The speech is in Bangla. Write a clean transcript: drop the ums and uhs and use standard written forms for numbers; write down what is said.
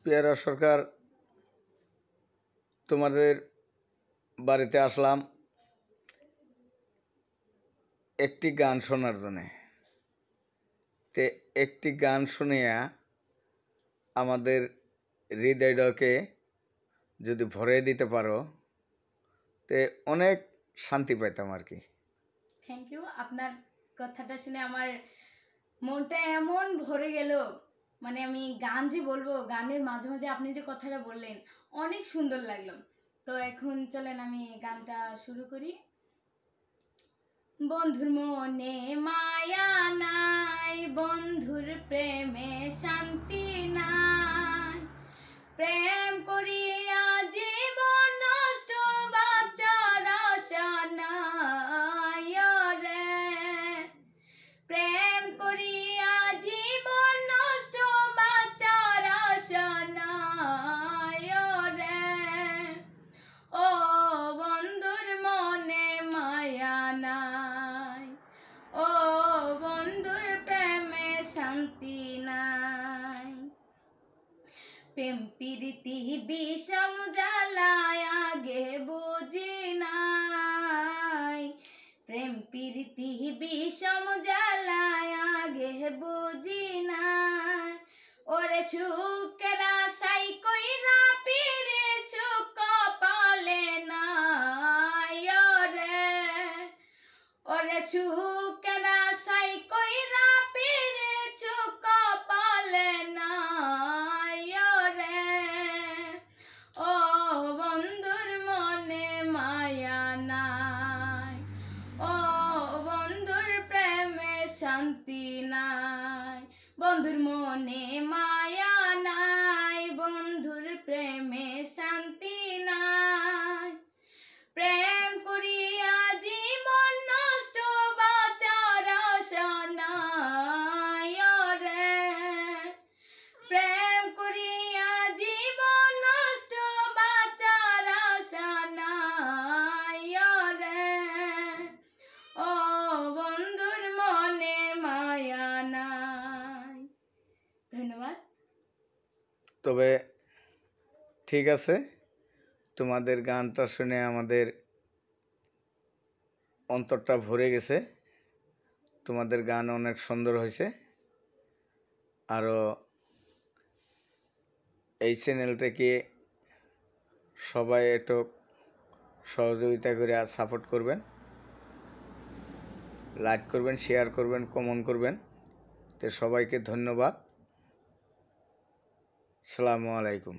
পেয়ারা সরকার, তোমাদের বাড়িতে আসলাম একটি গান শোনার জন্যে। তে একটি গান শুনিয়া আমাদের হৃদয়টাকে যদি ভরে দিতে পারো তে অনেক শান্তি পাইতাম আর কি। Thank you. আপনার কথাটা শুনে আমার মনটা এমন ভরে গেল, মানে আমি গান যে বলবো, গানের মাঝে মাঝে আপনি যে কথাটা বললেন অনেক সুন্দর লাগলো। তো এখন চলেন আমি গানটা শুরু করি। বন্ধুর মনে মায়া নাই, বন্ধুর প্রেমে শান্তি নাই, প্রেম করিয়া জীবন নষ্ট, বাঁচার আশা নাই রে, প্রেম করিয়া জীবন নষ্ট, বাঁচার আশা নাই রে। ও বন্ধুর মনে মায়া নাই, ও বন্ধুর প্রেমে শান্তি নাই, প্রেম প্রীতি বিষম জ্বালায় আগে বুঝি নাই, প্রেম প্রীতি বিষম জ্বালায় আগে বুঝি নাই, ওরে সুখের আশাই কইরা পিরে সুখ কপালে নাই রে, ওরে সুখের আশাই কইরা পিরে সুখ কপালে নাই রে। ও বন্ধুর মনে মায়া নাই, ও বন্ধুর প্রেমে শান্তি নাই, বন্ধুর মনে মায়া নাই, বন্ধুর প্রেমে শান্তি নাই, প্রেম করিয়া জীবন নষ্ট, বাঁচার আশা নাই রে, প্রেম করিয়া জীবন নষ্ট, বাঁচার আশা নাই রে। ও বন্ধুর মনে মায়া নাই। ধন্যবাদ। তবে ঠিক আছে, তোমাদের গানটা শুনে আমাদের অন্তরটা ভরে গেছে। তোমাদের গান অনেক সুন্দর হয়েছে। আরও এই চ্যানেলটাকে সবাই একটু সহযোগিতা করে সাপোর্ট করবেন, লাইক করবেন, শেয়ার করবেন, কমেন্ট করবেন। তো সবাইকে ধন্যবাদ। আসসালামু আলাইকুম।